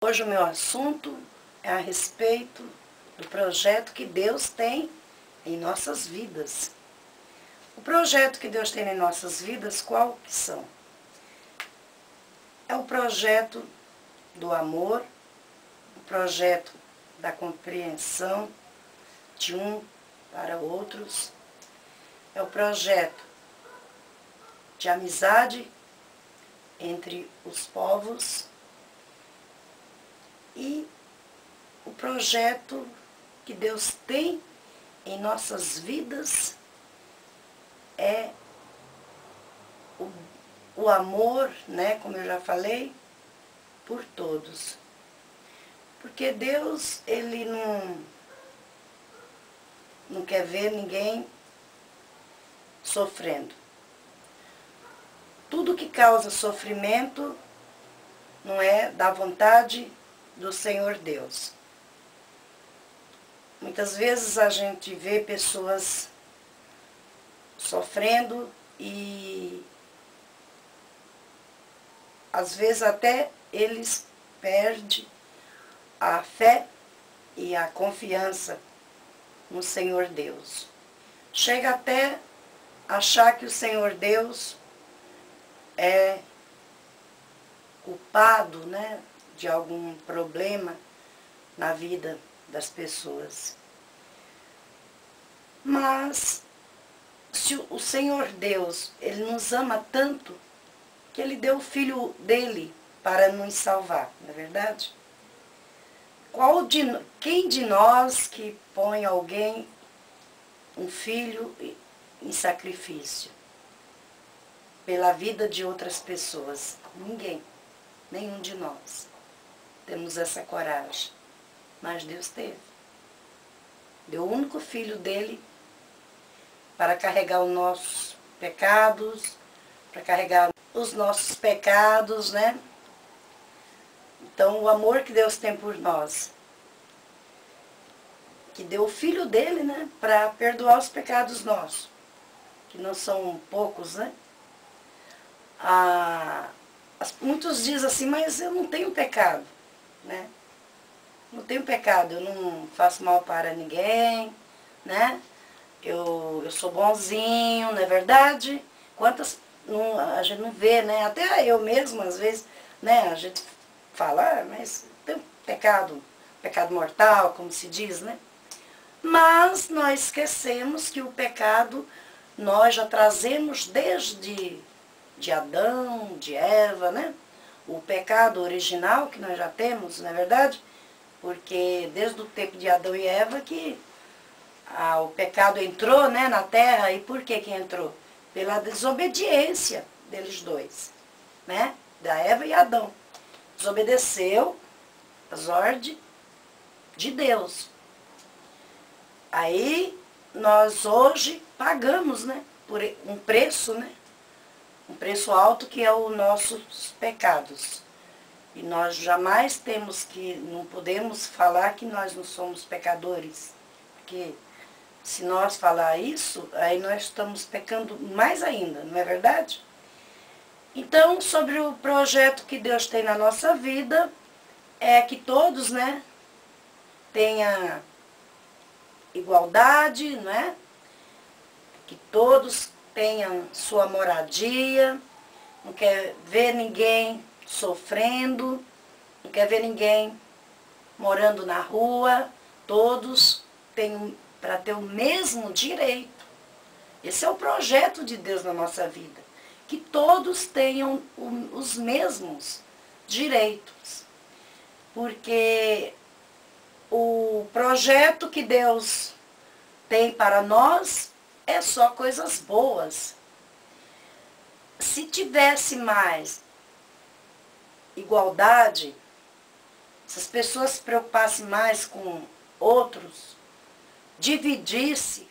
Hoje o meu assunto é a respeito do projeto que Deus tem em nossas vidas. O projeto que Deus tem em nossas vidas, qual que são? É o projeto do amor, o projeto da compreensão de um para outros, é o projeto de amizade entre os povos e o projeto que Deus tem em nossas vidas é o amor, né, como eu já falei, por todos. Porque Deus, Ele não quer ver ninguém sofrendo. Tudo que causa sofrimento não é da vontade do Senhor Deus. Muitas vezes a gente vê pessoas sofrendo e às vezes até eles perdem a fé e a confiança no Senhor Deus. Chega até a achar que o Senhor Deus é culpado, né, de algum problema na vida das pessoas. Mas se o Senhor Deus, Ele nos ama tanto que Ele deu o Filho dEle para nos salvar, não é verdade? Quem de nós que põe alguém, um filho, em sacrifício pela vida de outras pessoas? Ninguém, nenhum de nós temos essa coragem, mas Deus teve. Deu o único filho dele para carregar os nossos pecados, para carregar os nossos pecados, né? Então, o amor que Deus tem por nós, que deu o Filho dele, né, para perdoar os pecados nossos, que não são poucos, né? Muitos dizem assim, mas eu não tenho pecado, né? Não tenho pecado, eu não faço mal para ninguém, né? Eu sou bonzinho, não é verdade? Quantas a gente não vê, né? Até eu mesma, às vezes, né? A gente fala, mas tem pecado mortal, como se diz, né? Mas nós esquecemos que o pecado nós já trazemos desde de Adão, de Eva, né? O pecado original que nós já temos, não é verdade? Porque desde o tempo de Adão e Eva que o pecado entrou, né, na terra. E por que entrou? Pela desobediência deles dois, né? Da Eva e Adão. Desobedeceu as ordens de Deus. Aí nós hoje pagamos, né, por um preço, né? Um preço alto que é os nossos pecados. E nós jamais não podemos falar que nós não somos pecadores. Porque se nós falar isso, aí nós estamos pecando mais ainda, não é verdade? Então, sobre o projeto que Deus tem na nossa vida, é que todos, né, tenham igualdade, não é? Que todos tenham sua moradia, não quer ver ninguém sofrendo, não quer ver ninguém morando na rua, todos têm para ter o mesmo direito. Esse é o projeto de Deus na nossa vida, que todos tenham os mesmos direitos. Porque o projeto que Deus tem para nós é só coisas boas. Se tivesse mais igualdade, se as pessoas se preocupassem mais com outros, dividisse,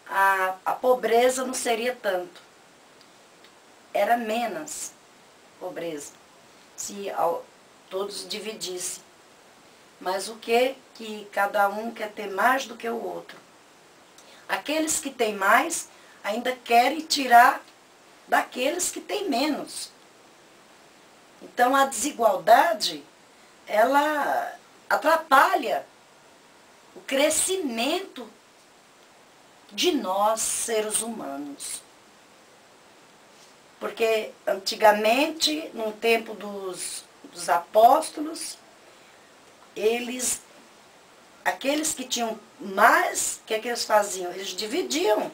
a pobreza não seria tanto. Era menos pobreza, se todos dividissem. Mas o que cada um quer ter mais do que o outro? Aqueles que têm mais ainda querem tirar daqueles que têm menos. Então a desigualdade ela atrapalha o crescimento de nós, seres humanos. Porque antigamente, no tempo dos apóstolos, aqueles que tinham mais, o que é que eles faziam? Eles dividiam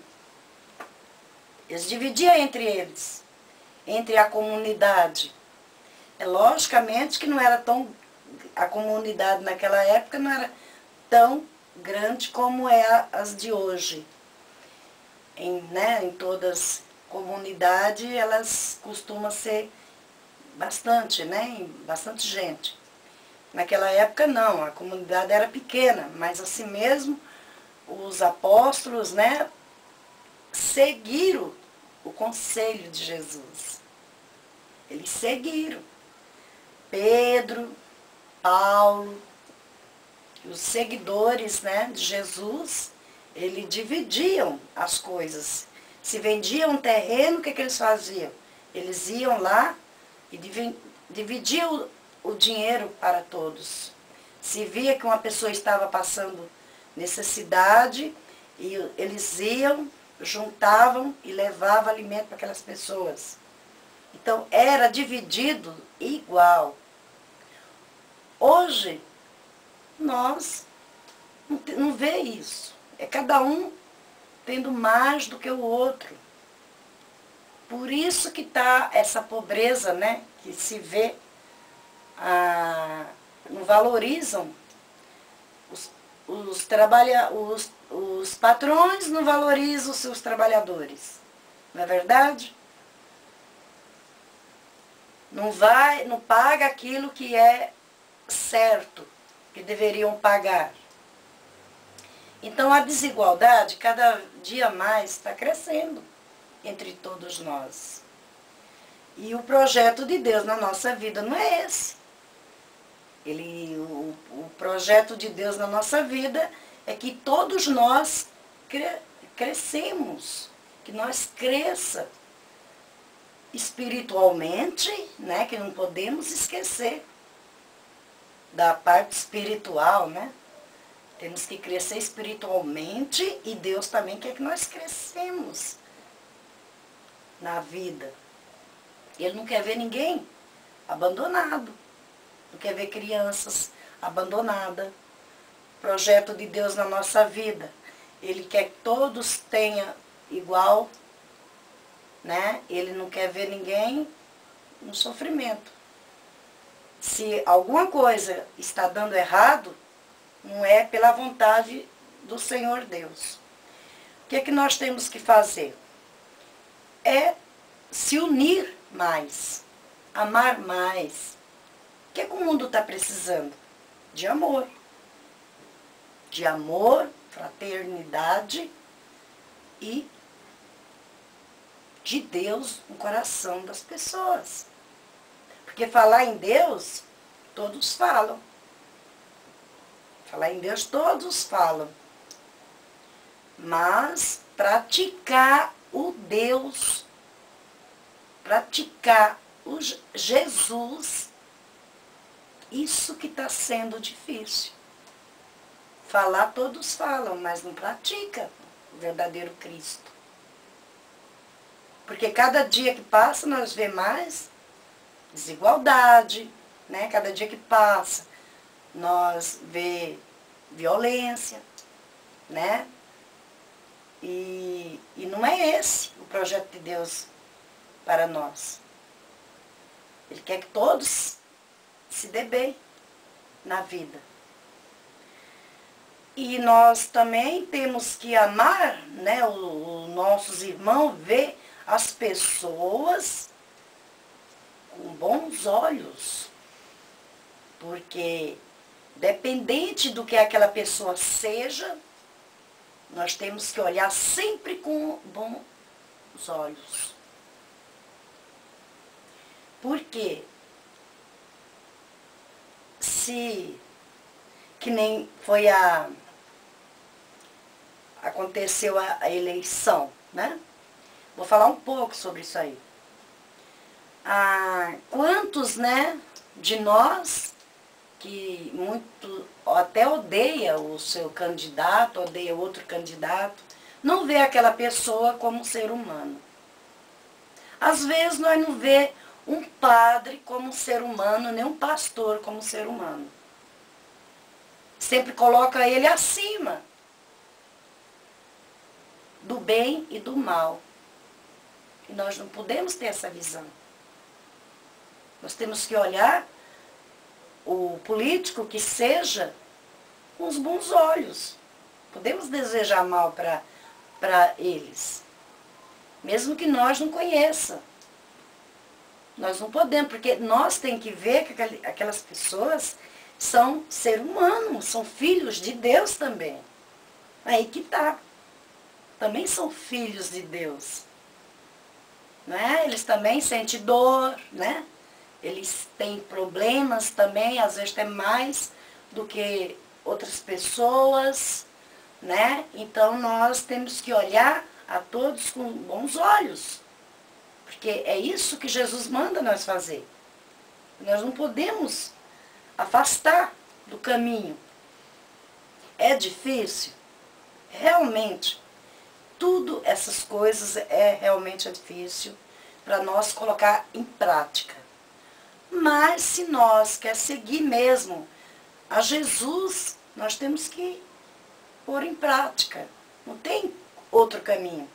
entre eles, entre a comunidade. Logicamente que não era tão, a comunidade naquela época não era tão grande como é as de hoje. Em todas as comunidades, elas costumam ser bastante, né? Bastante gente. Naquela época não, a comunidade era pequena, mas assim mesmo os apóstolos, né, seguiram o conselho de Jesus. Eles seguiram. Pedro, Paulo, os seguidores, né, de Jesus, eles dividiam as coisas. Se vendia um terreno, o que eles faziam? Eles iam lá e dividiam o dinheiro para todos. Se via que uma pessoa estava passando necessidade, e eles iam, juntavam e levavam alimento para aquelas pessoas. Então, era dividido igual. Hoje, nós não vê isso. É cada um tendo mais do que o outro. Por isso que está essa pobreza, né? Que se vê, não valorizam. Os patrões não valorizam os seus trabalhadores. Não é verdade? Não paga aquilo que é certo, que deveriam pagar. Então a desigualdade cada dia mais está crescendo entre todos nós. E o projeto de Deus na nossa vida não é esse. O projeto de Deus na nossa vida é que todos nós crescemos, que nós cresça espiritualmente, né, que não podemos esquecer da parte espiritual, né? Temos que crescer espiritualmente e Deus também quer que nós crescemos na vida. Ele não quer ver ninguém abandonado, não quer ver crianças abandonadas. O projeto de Deus na nossa vida, Ele quer que todos tenham igual, né? Ele não quer ver ninguém no sofrimento. Se alguma coisa está dando errado, não é pela vontade do Senhor Deus. O que é que nós temos que fazer? É se unir mais, amar mais. O que é que o mundo está precisando? De amor. De amor, fraternidade e de Deus no coração das pessoas. Porque falar em Deus, todos falam. Falar em Deus, todos falam. Mas praticar o Deus, praticar o Jesus, isso que está sendo difícil. Falar todos falam, mas não pratica o verdadeiro Cristo. Porque cada dia que passa nós vemos mais desigualdade, né? Cada dia que passa nós vemos violência, né? E não é esse o projeto de Deus para nós. Ele quer que todos se dê bem na vida. E nós também temos que amar, né, os nossos irmãos, ver as pessoas com bons olhos. Porque, dependente do que aquela pessoa seja, nós temos que olhar sempre com bons olhos. Por quê? Que nem foi aconteceu a eleição, né? Vou falar um pouco sobre isso aí. Quantos, né, de nós que até odeia o seu candidato, odeia outro candidato, não vê aquela pessoa como um ser humano. Às vezes nós não vê um padre como um ser humano, nem um pastor como um ser humano. Sempre coloca ele acima do bem e do mal. E nós não podemos ter essa visão. Nós temos que olhar o político que seja com os bons olhos. Podemos desejar mal para eles, mesmo que nós não conheça. Nós não podemos, porque nós temos que ver que aquelas pessoas são ser humanos, são filhos de Deus também. Aí que tá. Também são filhos de Deus. Né? Eles também sentem dor, né? Eles têm problemas também, às vezes tem mais do que outras pessoas, né? Então nós temos que olhar a todos com bons olhos. Porque é isso que Jesus manda nós fazer. Nós não podemos afastar do caminho. É difícil? Realmente. Tudo essas coisas realmente difícil para nós colocar em prática. Mas se nós quer seguir mesmo a Jesus, nós temos que pôr em prática. Não tem outro caminho.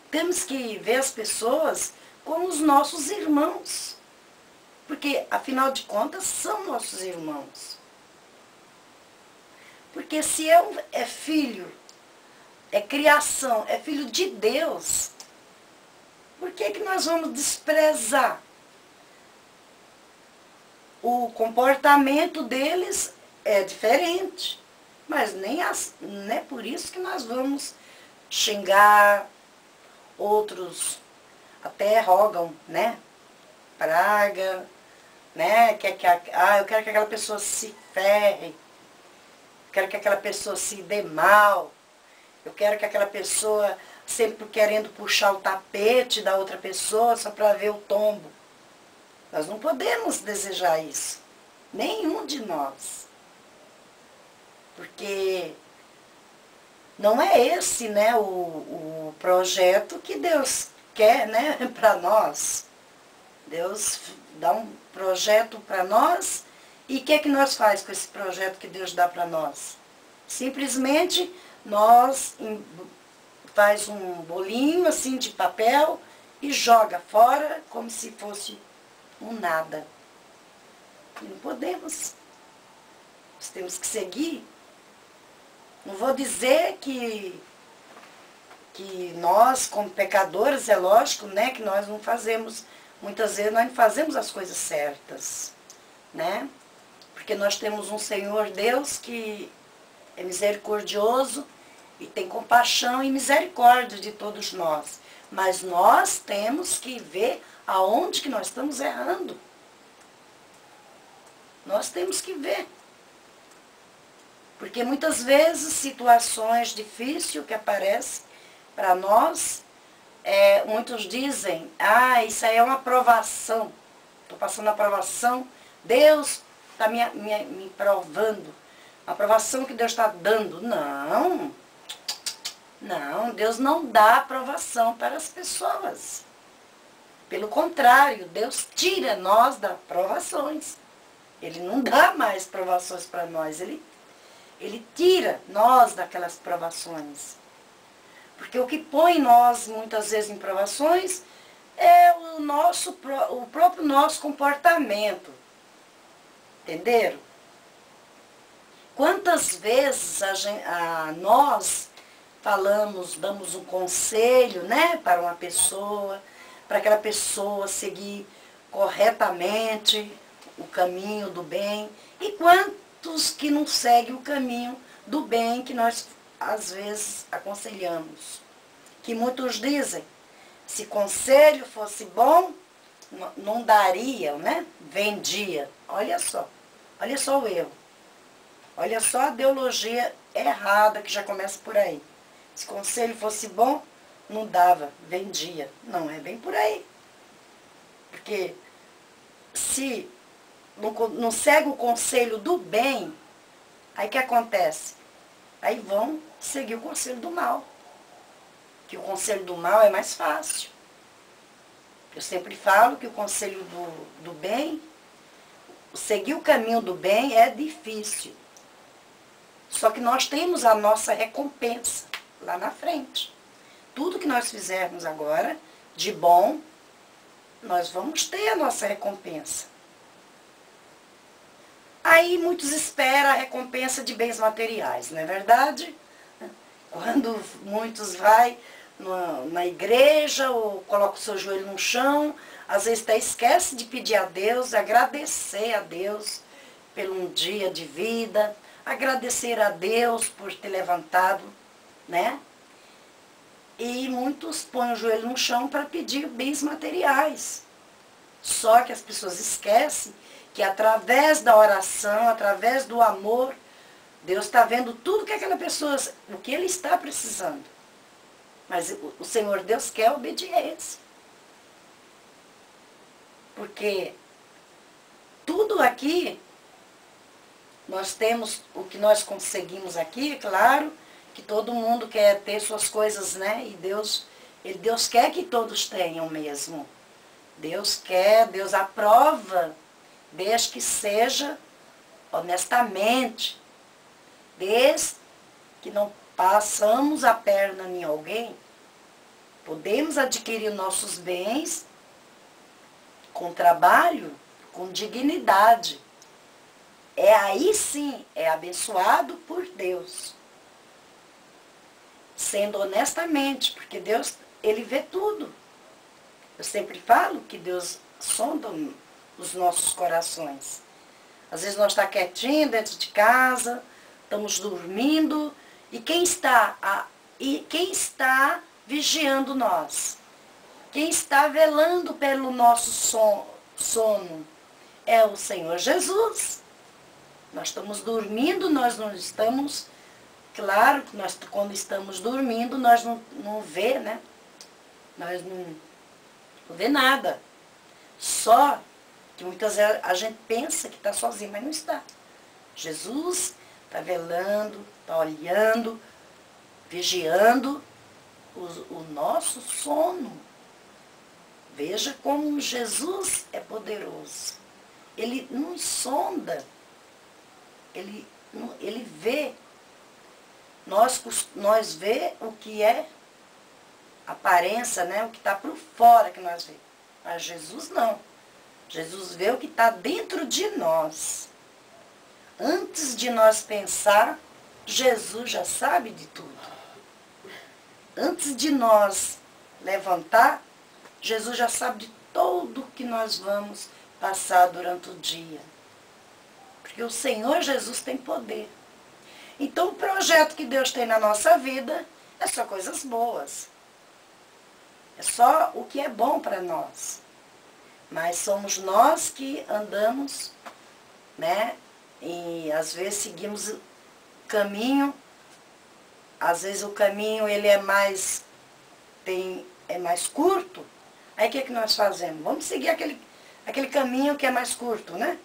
Temos que ver as pessoas como os nossos irmãos. Porque, afinal de contas, são nossos irmãos. Porque se é filho, é criação, é filho de Deus, por que nós vamos desprezar? O comportamento deles é diferente, mas nem é por isso que nós vamos xingar, outros até rogam, né? Praga, né? Eu quero que aquela pessoa se ferre, quero que aquela pessoa se dê mal, eu quero que aquela pessoa sempre querendo puxar o tapete da outra pessoa só para ver o tombo. Nós não podemos desejar isso. Nenhum de nós. Porque não é esse, né, o projeto que Deus quer, né, para nós. Deus dá um projeto para nós e o que é que nós faz com esse projeto que Deus dá para nós? Simplesmente nós faz um bolinho assim de papel e joga fora como se fosse um nada. E não podemos. Nós temos que seguir. Não vou dizer que nós, como pecadores, é lógico, né, que nós não fazemos, muitas vezes nós não fazemos as coisas certas, né? Porque nós temos um Senhor Deus que é misericordioso e tem compaixão e misericórdia de todos nós. Mas nós temos que ver aonde que nós estamos errando. Nós temos que ver. Porque muitas vezes situações difíceis que aparecem para nós, muitos dizem, isso aí é uma provação. Estou passando a provação, Deus está me provando. A aprovação que Deus está dando. Não. Não, Deus não dá aprovação para as pessoas. Pelo contrário, Deus tira nós das provações. Ele não dá mais provações para nós. Ele tira nós daquelas provações. Porque o que põe nós, muitas vezes, em provações é o próprio nosso comportamento. Entenderam? Quantas vezes nós falamos, damos um conselho, né, para uma pessoa, para aquela pessoa seguir corretamente o caminho do bem, e quantos que não seguem o caminho do bem que nós, às vezes, aconselhamos. Que muitos dizem, se conselho fosse bom, não daria, né? Vendia. Olha só o erro. Olha só a ideologia errada que já começa por aí. Se conselho fosse bom, não dava, vendia. Não é bem por aí. Porque se não segue o conselho do bem, aí o que acontece? Aí vão seguir o conselho do mal. Que o conselho do mal é mais fácil. Eu sempre falo que o conselho do bem, seguir o caminho do bem é difícil. Só que nós temos a nossa recompensa lá na frente. Tudo que nós fizermos agora, de bom, nós vamos ter a nossa recompensa. Aí muitos esperam a recompensa de bens materiais, não é verdade? Quando muitos vai na igreja ou coloca o seu joelho no chão, às vezes até esquece de pedir a Deus, agradecer a Deus pelo um dia de vida, agradecer a Deus por ter levantado, né? E muitos põem o joelho no chão para pedir bens materiais. Só que as pessoas esquecem que através da oração, através do amor, Deus está vendo tudo que aquela pessoa, o que ele está precisando. Mas o Senhor Deus quer obediência. Porque tudo aqui, nós temos o que nós conseguimos aqui, claro, que todo mundo quer ter suas coisas, né? E Deus quer que todos tenham mesmo. Deus quer, Deus aprova, desde que seja honestamente, desde que não passamos a perna em alguém, podemos adquirir nossos bens com trabalho, com dignidade. Aí sim, é abençoado por Deus. Sendo honestamente, porque Deus, ele vê tudo. Eu sempre falo que Deus sonda os nossos corações. Às vezes nós estamos quietinhos dentro de casa, estamos dormindo, e quem está vigiando nós? Quem está velando pelo nosso sono? É o Senhor Jesus. Nós estamos dormindo, nós não estamos... Claro que nós, quando estamos dormindo, nós não vê, né? Nós não vê nada. Só que muitas vezes a gente pensa que está sozinho, mas não está. Jesus está velando, está olhando, vigiando o nosso sono. Veja como Jesus é poderoso. Ele nos sonda. Ele vê. Nós vê o que é aparência, né? O que está por fora que nós vê. Mas Jesus não. Jesus vê o que está dentro de nós. Antes de nós pensar, Jesus já sabe de tudo. Antes de nós levantar, Jesus já sabe de tudo que nós vamos passar durante o dia. Porque o Senhor Jesus tem poder. Então o projeto que Deus tem na nossa vida é só coisas boas. É só o que é bom para nós. Mas somos nós que andamos, né? E às vezes seguimos caminho. Às vezes o caminho ele é mais curto. Aí o que é que nós fazemos? Vamos seguir aquele caminho que é mais curto, né?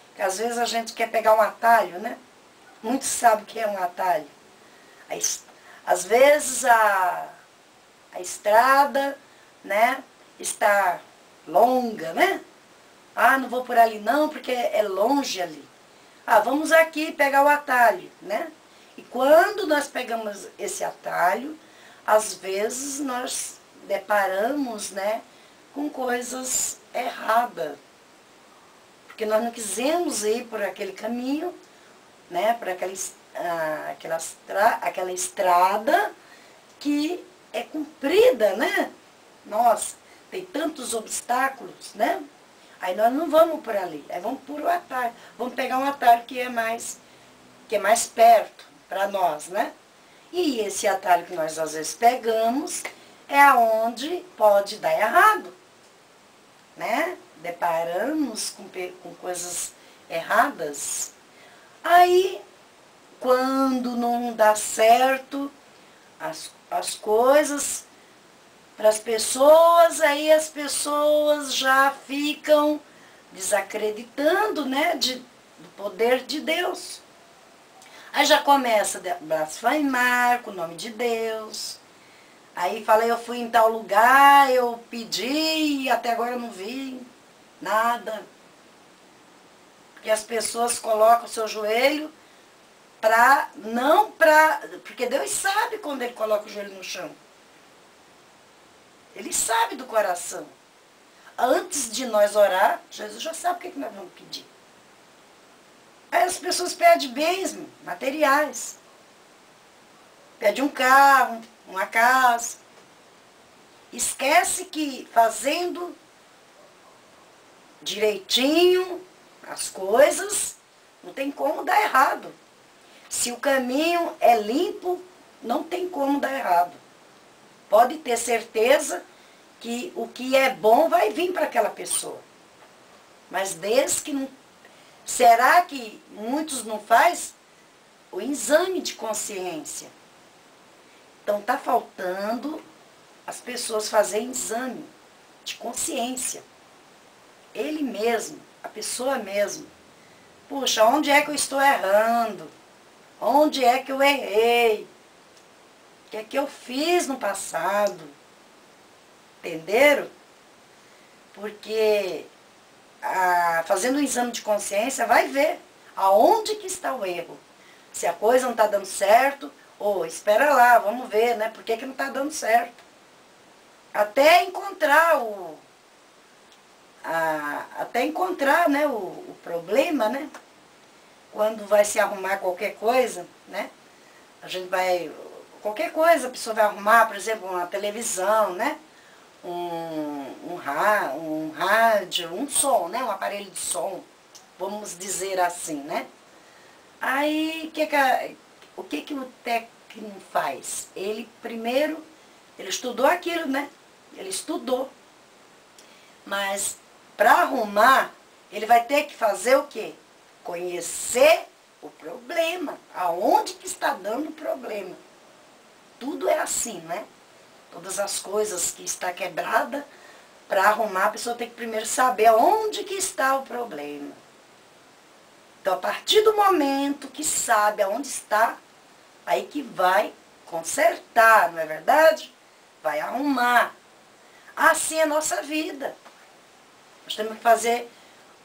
Porque às vezes a gente quer pegar um atalho, né? Muitos sabem o que é um atalho. Às vezes a estrada, né, está longa, né? Ah, não vou por ali não, porque é longe ali. Ah, vamos aqui pegar o atalho, né? E quando nós pegamos esse atalho, às vezes nós deparamos, né, com coisas erradas. Porque nós não quisemos ir por aquele caminho, né, por aquela estrada que é comprida, né? Nossa, tem tantos obstáculos, né? Aí nós não vamos por ali, aí vamos por o atalho. Vamos pegar um atalho que é mais perto para nós, né? E esse atalho que nós às vezes pegamos é aonde pode dar errado, né? Deparamos com coisas erradas. Aí, quando não dá certo as coisas para as pessoas, aí as pessoas já ficam desacreditando, né, do poder de Deus. Aí já começa a blasfemar com o nome de Deus. Aí fala, eu fui em tal lugar, eu pedi e até agora eu não vi nada. Porque as pessoas colocam o seu joelho porque Deus sabe quando ele coloca o joelho no chão. Ele sabe do coração. Antes de nós orar, Jesus já sabe o que nós vamos pedir. Aí as pessoas pedem bens materiais. Pede um carro, uma casa. Esquece que fazendo direitinho as coisas, não tem como dar errado. Se o caminho é limpo, não tem como dar errado. Pode ter certeza que o que é bom vai vir para aquela pessoa. Mas desde que não... Será que muitos não fazem o exame de consciência? Então está faltando as pessoas fazerem exame de consciência. Ele mesmo, a pessoa mesmo. Puxa, onde é que eu estou errando? Onde é que eu errei? O que é que eu fiz no passado? Entenderam? Porque fazendo um exame de consciência vai ver aonde que está o erro. Se a coisa não está dando certo, ou espera lá, vamos ver, né? Por que não está dando certo? Até encontrar né, o problema, né? Quando vai se arrumar qualquer coisa, né? A gente vai... Qualquer coisa a pessoa vai arrumar, por exemplo, uma televisão, né? Um rádio, um som, né? Um aparelho de som, vamos dizer assim, né? Aí, o que o técnico faz? Ele primeiro, ele estudou aquilo, né? Ele estudou. Mas para arrumar, ele vai ter que fazer o quê? Conhecer o problema, aonde que está dando o problema. Tudo é assim, né? Todas as coisas que está quebrada, para arrumar, a pessoa tem que primeiro saber aonde que está o problema. Então, a partir do momento que sabe aonde está, aí que vai consertar, não é verdade? Vai arrumar. Assim é a nossa vida. Nós temos que fazer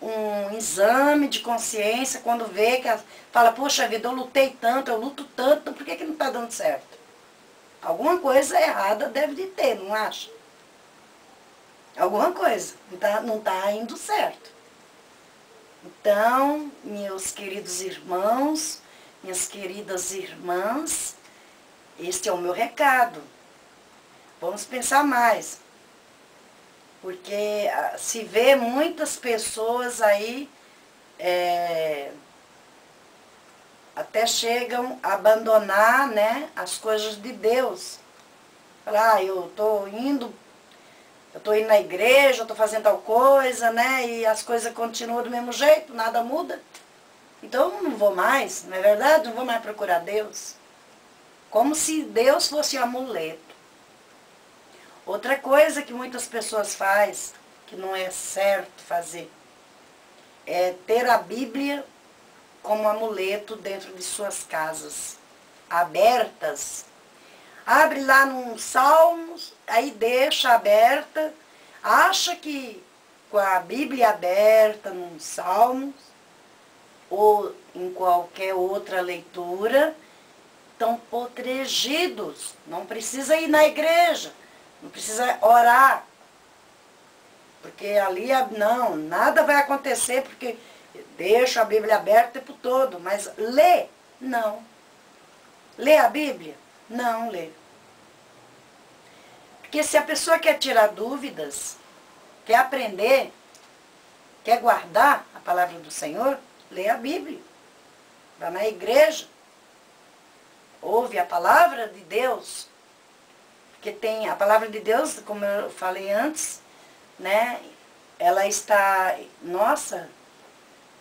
um exame de consciência quando vê que fala, poxa vida, eu lutei tanto, eu luto tanto, por que não está dando certo? Alguma coisa errada deve de ter, não acha? Alguma coisa, não tá indo certo. Então, meus queridos irmãos, minhas queridas irmãs, este é o meu recado. Vamos pensar mais. Porque se vê muitas pessoas aí, até chegam a abandonar, né, as coisas de Deus. Falar, eu estou indo na igreja, eu estou fazendo tal coisa, né, e as coisas continuam do mesmo jeito, nada muda. Então eu não vou mais, não é verdade? Não vou mais procurar Deus. Como se Deus fosse um amuleto. Outra coisa que muitas pessoas fazem, que não é certo fazer, é ter a Bíblia como amuleto dentro de suas casas, abertas. Abre lá num Salmos, aí deixa aberta, acha que com a Bíblia aberta num Salmos, ou em qualquer outra leitura, estão protegidos. Não precisa ir na igreja, não precisa orar. Porque ali, não, nada vai acontecer, porque deixa a Bíblia aberta o tempo todo. Mas lê? Não. Lê a Bíblia? Não lê. Porque se a pessoa quer tirar dúvidas, quer aprender, quer guardar a palavra do Senhor, lê a Bíblia. Vai na igreja, ouve a palavra de Deus. Porque tem a palavra de Deus, como eu falei antes, né? Ela está... Nossa,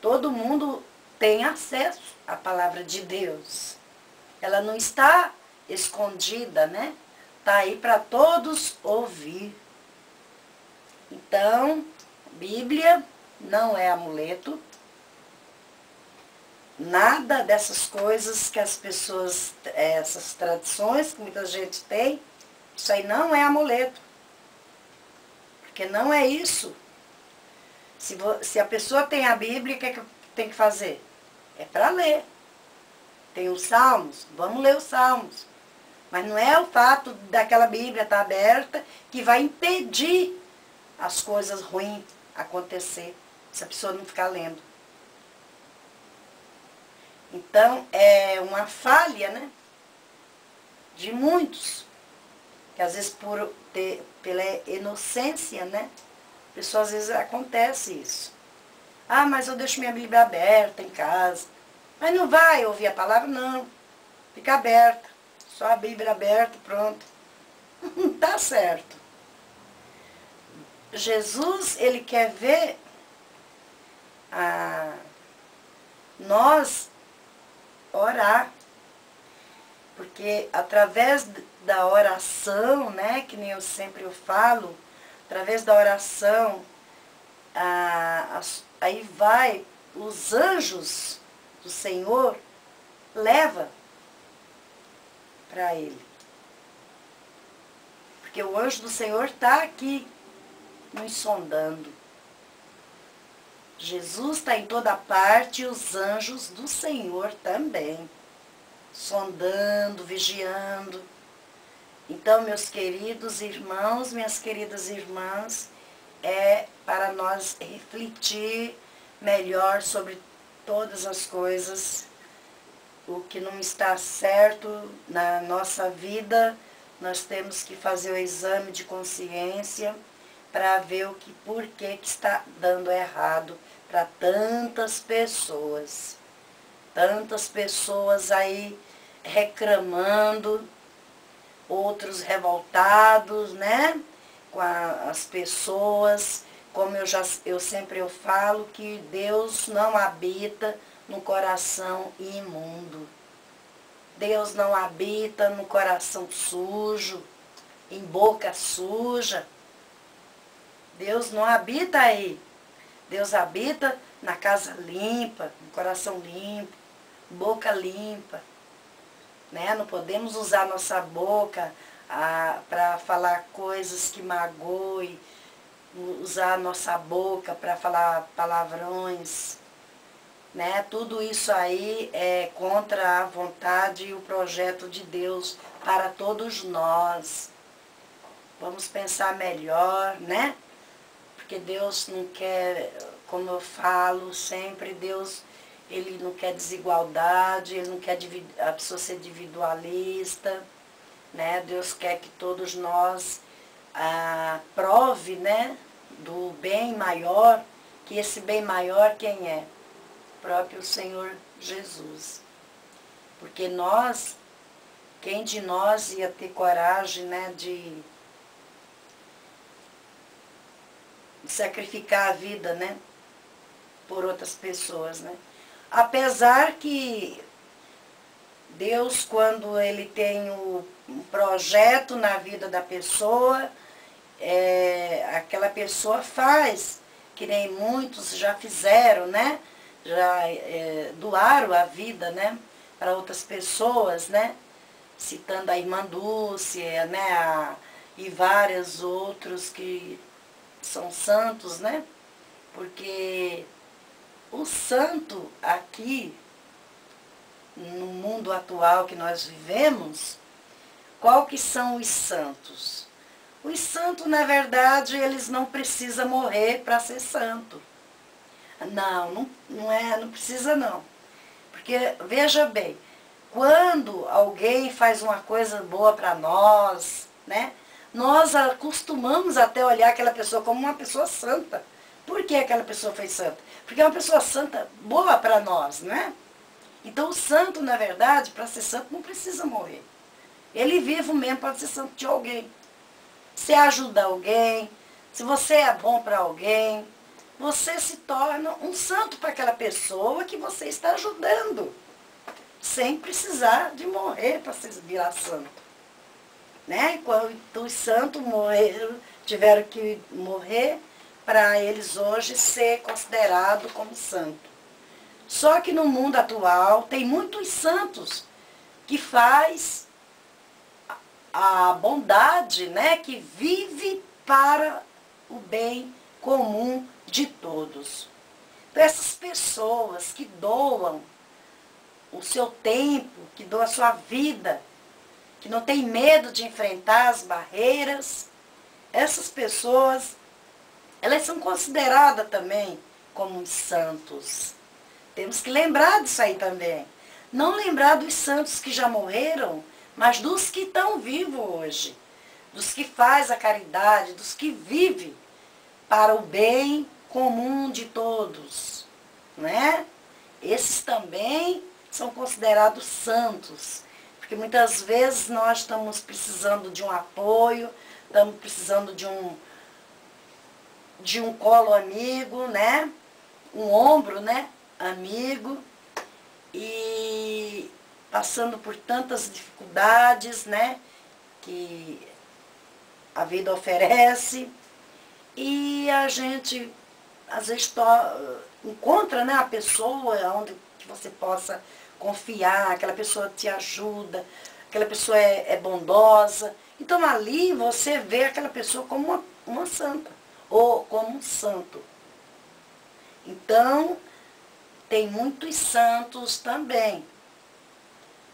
todo mundo tem acesso à palavra de Deus. Ela não está escondida, né? Está aí para todos ouvir. Então, Bíblia não é amuleto. Nada dessas coisas que as pessoas, essas tradições que muita gente tem, isso aí não é amuleto. Porque não é isso. Se a pessoa tem a Bíblia, o que tem que fazer? É para ler. Tem os Salmos, vamos ler os Salmos. Mas não é o fato daquela Bíblia estar aberta que vai impedir as coisas ruins acontecer, se a pessoa não ficar lendo. Então, é uma falha, né, de muitos, que às vezes pela inocência, né, a pessoa às vezes acontece isso. Ah, mas eu deixo minha Bíblia aberta em casa. Mas não vai ouvir a palavra? Não. Fica aberta. Só a Bíblia aberta, pronto. Não tá certo. Jesus, ele quer ver nós orar. Porque através da oração, né, que nem eu sempre falo, através da oração, aí vai, os anjos do Senhor leva para ele. Porque o anjo do Senhor está aqui, nos sondando. Jesus está em toda parte e os anjos do Senhor também, sondando, vigiando. Então, meus queridos irmãos, minhas queridas irmãs, é para nós refletir melhor sobre todas as coisas, o que não está certo na nossa vida, nós temos que fazer o exame de consciência para ver por que está dando errado para tantas pessoas. Tantas pessoas aí reclamando, outros revoltados, né? Com as pessoas, como eu sempre falo, que Deus não habita no coração imundo. Deus não habita no coração sujo, em boca suja. Deus não habita aí. Deus habita na casa limpa, no coração limpo, boca limpa. Né? Não podemos usar nossa boca para falar coisas que magoem, usar nossa boca para falar palavrões. Né? Tudo isso aí é contra a vontade e o projeto de Deus para todos nós. Vamos pensar melhor, né? Porque Deus não quer, como eu falo sempre, Deus, ele não quer desigualdade, ele não quer a pessoa ser individualista, né? Deus quer que todos nós prove, né, do bem maior, que esse bem maior quem é? O próprio Senhor Jesus. Porque nós, quem de nós ia ter coragem, né, de sacrificar a vida, né, por outras pessoas, né? Apesar que Deus, quando ele tem um projeto na vida da pessoa, aquela pessoa faz, que nem muitos já fizeram, né? Já doaram a vida, né, para outras pessoas, né? Citando a irmã Dúcia, né, e vários outros que são santos, né? Porque o santo aqui, no mundo atual que nós vivemos, qual que são os santos? Os santos, na verdade, eles não precisam morrer para ser santo. Não precisa não. Porque, veja bem, quando alguém faz uma coisa boa para nós, né, nós acostumamos até olhar aquela pessoa como uma pessoa santa. Por que aquela pessoa foi santa? Porque é uma pessoa santa boa para nós, né? Então o santo, na verdade, para ser santo não precisa morrer. Ele vivo mesmo pode ser santo de alguém. Se ajuda alguém, se você é bom para alguém, você se torna um santo para aquela pessoa que você está ajudando, sem precisar de morrer para virar santo. Né? Quando os santos tiveram que morrer para eles hoje ser considerado como santo. Só que no mundo atual tem muitos santos que faz a bondade, né, que vive para o bem comum de todos. Então essas pessoas que doam o seu tempo, que doam a sua vida, que não tem medo de enfrentar as barreiras, essas pessoas, elas são consideradas também como santos. Temos que lembrar disso aí também. Não lembrar dos santos que já morreram, mas dos que estão vivos hoje. Dos que faz a caridade, dos que vivem para o bem comum de todos. Né? Esses também são considerados santos. Porque muitas vezes nós estamos precisando de um apoio, estamos precisando de um colo amigo, né? Um ombro, né? Amigo, e passando por tantas dificuldades, né? Que a vida oferece, e a gente às vezes encontra, né, a pessoa onde que você possa confiar, aquela pessoa te ajuda, aquela pessoa é bondosa. Então ali você vê aquela pessoa como uma santa, ou como um santo. Então, tem muitos santos também.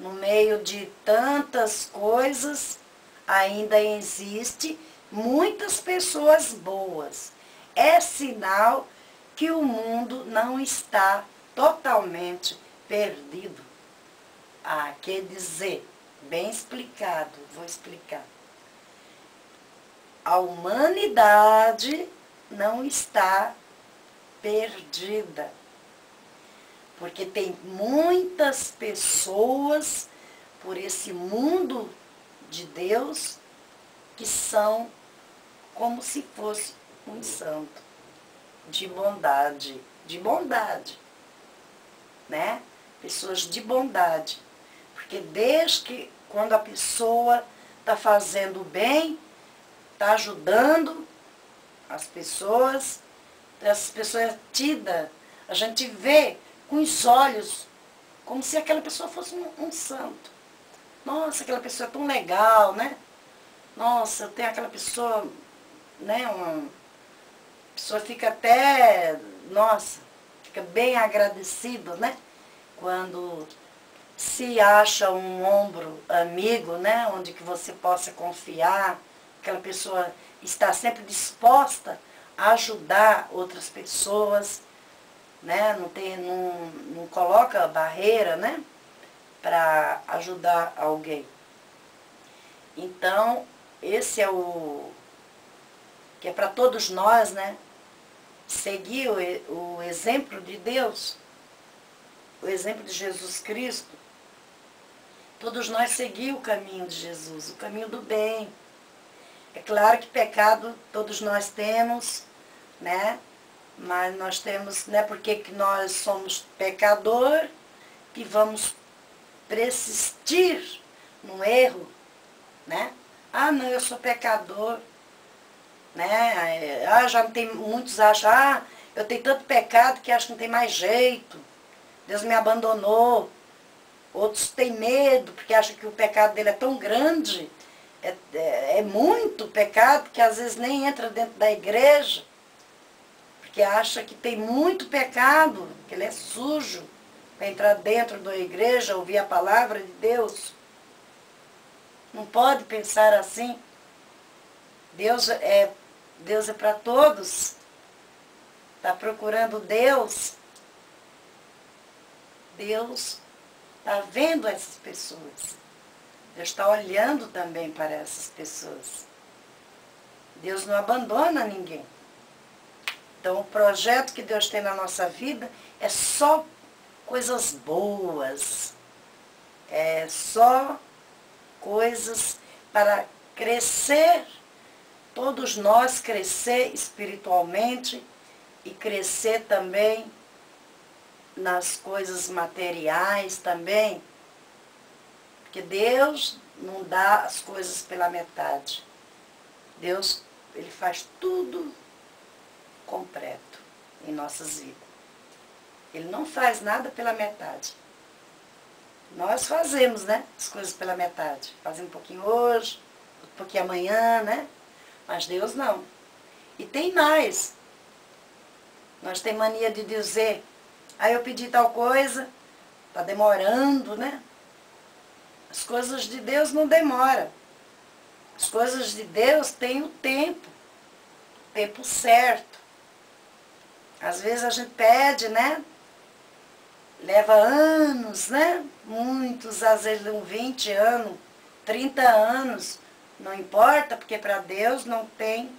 No meio de tantas coisas, ainda existe muitas pessoas boas. É sinal que o mundo não está totalmente perdido. Ah, quer dizer, bem explicado, vou explicar. A humanidade não está perdida. Porque tem muitas pessoas por esse mundo de Deus que são como se fosse um santo, de bondade, né? Pessoas de bondade. Porque desde que quando a pessoa está fazendo o bem, está ajudando as pessoas, essas pessoas tidas, a gente vê com os olhos, como se aquela pessoa fosse um santo. Nossa, aquela pessoa é tão legal, né? Nossa, eu tenho aquela pessoa, né? A pessoa fica até, nossa, fica bem agradecido, né? Quando se acha um ombro amigo, né? Onde que você possa confiar, aquela pessoa está sempre disposta a ajudar outras pessoas, né? Não coloca barreira, né? Para ajudar alguém. Então, esse é o que é para todos nós, né? Seguir o exemplo de Deus, o exemplo de Jesus Cristo. Todos nós seguir o caminho de Jesus, o caminho do bem. É claro que pecado todos nós temos, né? Mas nós temos, não é porque que nós somos pecador que vamos persistir no erro, né? Ah, não, eu sou pecador, né? Ah, já não tem, muitos acham, ah, eu tenho tanto pecado que acho que não tem mais jeito, Deus me abandonou. Outros têm medo, porque acham que o pecado dele é tão grande, é muito pecado, que às vezes nem entra dentro da igreja, porque acha que tem muito pecado, que ele é sujo, para entrar dentro da igreja, ouvir a palavra de Deus. Não pode pensar assim. Deus é para todos. Está procurando Deus. Deus está vendo essas pessoas. Deus está olhando também para essas pessoas. Deus não abandona ninguém. Então, o projeto que Deus tem na nossa vida é só coisas boas. É só coisas para crescer, todos nós crescer espiritualmente e crescer também nas coisas materiais também. Porque Deus não dá as coisas pela metade. Deus, ele faz tudo completo em nossas vidas. Ele não faz nada pela metade. Nós fazemos, né, as coisas pela metade. Fazemos um pouquinho hoje, um pouquinho amanhã, né? Mas Deus não. E tem mais. Nós temos mania de dizer, aí eu pedi tal coisa, está demorando, né? As coisas de Deus não demoram. As coisas de Deus têm o tempo certo. Às vezes a gente pede, né? Leva anos, né? Muitos, às vezes 20 anos, 30 anos, não importa, porque para Deus não tem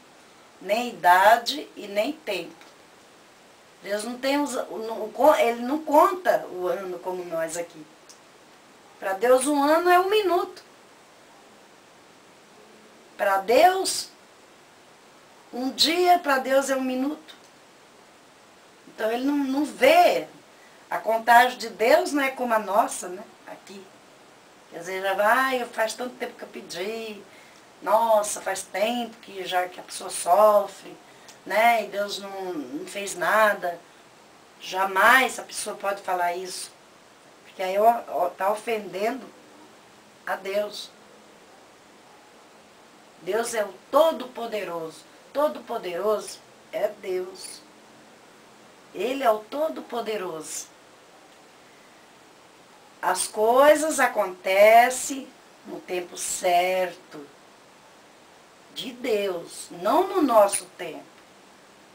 nem idade e nem tempo. Deus não tem, Ele não conta o ano como nós aqui. Para Deus um ano é um minuto. Para Deus, um dia para Deus é um minuto. Então ele não vê. A contagem de Deus não é como a nossa, né? Aqui. Quer dizer, já vai, faz tanto tempo que eu pedi. Nossa, faz tempo que a pessoa sofre, né? E Deus não fez nada. Jamais a pessoa pode falar isso. Porque aí está ofendendo a Deus. Deus é o Todo-Poderoso. Todo-Poderoso é Deus. Ele é o Todo-Poderoso. As coisas acontecem no tempo certo de Deus, não no nosso tempo.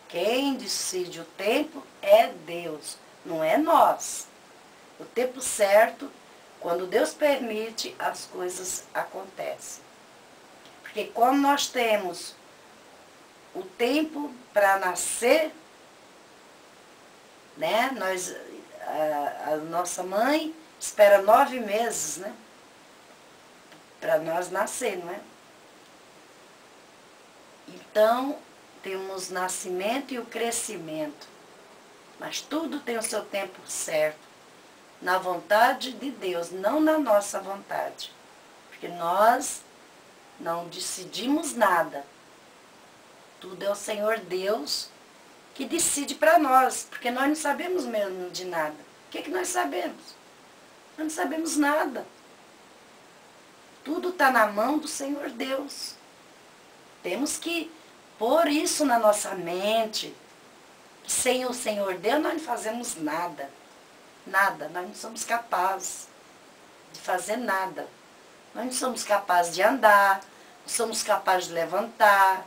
Quem decide o tempo é Deus, não é nós. O tempo certo, quando Deus permite, as coisas acontecem. Porque como nós temos o tempo para nascer, né? A nossa mãe espera 9 meses, né? Para nós nascer, não é? Então, temos o nascimento e o crescimento. Mas tudo tem o seu tempo certo. Na vontade de Deus, não na nossa vontade. Porque nós não decidimos nada. Tudo é o Senhor Deus que decide para nós. Porque nós não sabemos mesmo de nada. O que nós sabemos? Nós não sabemos nada. Tudo está na mão do Senhor Deus. Temos que pôr isso na nossa mente. Que sem o Senhor Deus nós não fazemos nada. Nada. Nós não somos capazes de fazer nada. Nós não somos capazes de andar. Não somos capazes de levantar.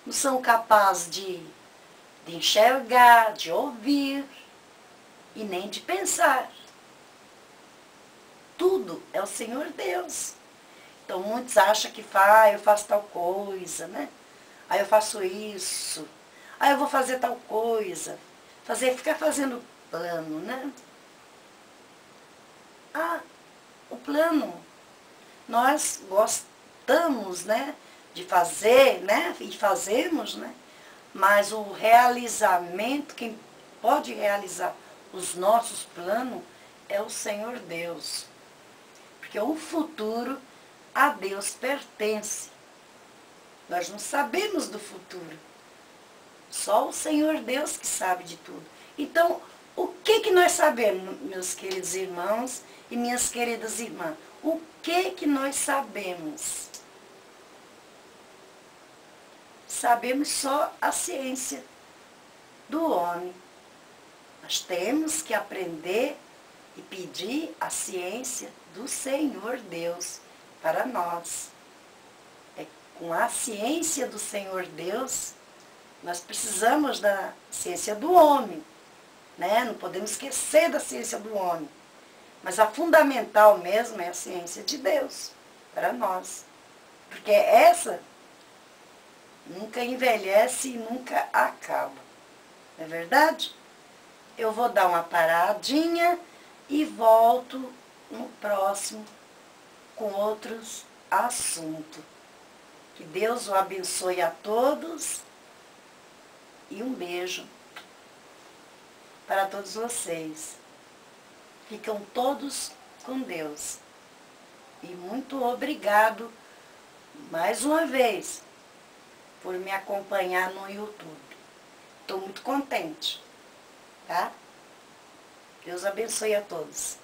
Não somos capazes de enxergar, de ouvir e nem de pensar. Tudo é o Senhor Deus. Então muitos acham que eu faço tal coisa, né? Aí eu faço isso. Aí eu vou fazer tal coisa. Ficar fazendo plano, né? O plano. Nós gostamos, né? De fazer, né? E fazemos, né? Mas o realizamento, quem pode realizar os nossos planos é o Senhor Deus. Porque o futuro a Deus pertence. Nós não sabemos do futuro. Só o Senhor Deus que sabe de tudo. Então, o que nós sabemos, meus queridos irmãos e minhas queridas irmãs? O que nós sabemos? Sabemos só a ciência do homem. Nós temos que aprender e pedir a ciência do Senhor Deus para nós. É com a ciência do Senhor Deus, nós precisamos da ciência do homem, né? Não podemos esquecer da ciência do homem. Mas a fundamental mesmo é a ciência de Deus para nós. Porque essa nunca envelhece e nunca acaba. Não é verdade? Eu vou dar uma paradinha e volto no próximo com outros assuntos. Que Deus o abençoe a todos e um beijo para todos vocês. Ficam todos com Deus. E muito obrigado mais uma vez por me acompanhar no YouTube. estou muito contente, tá? Deus abençoe a todos.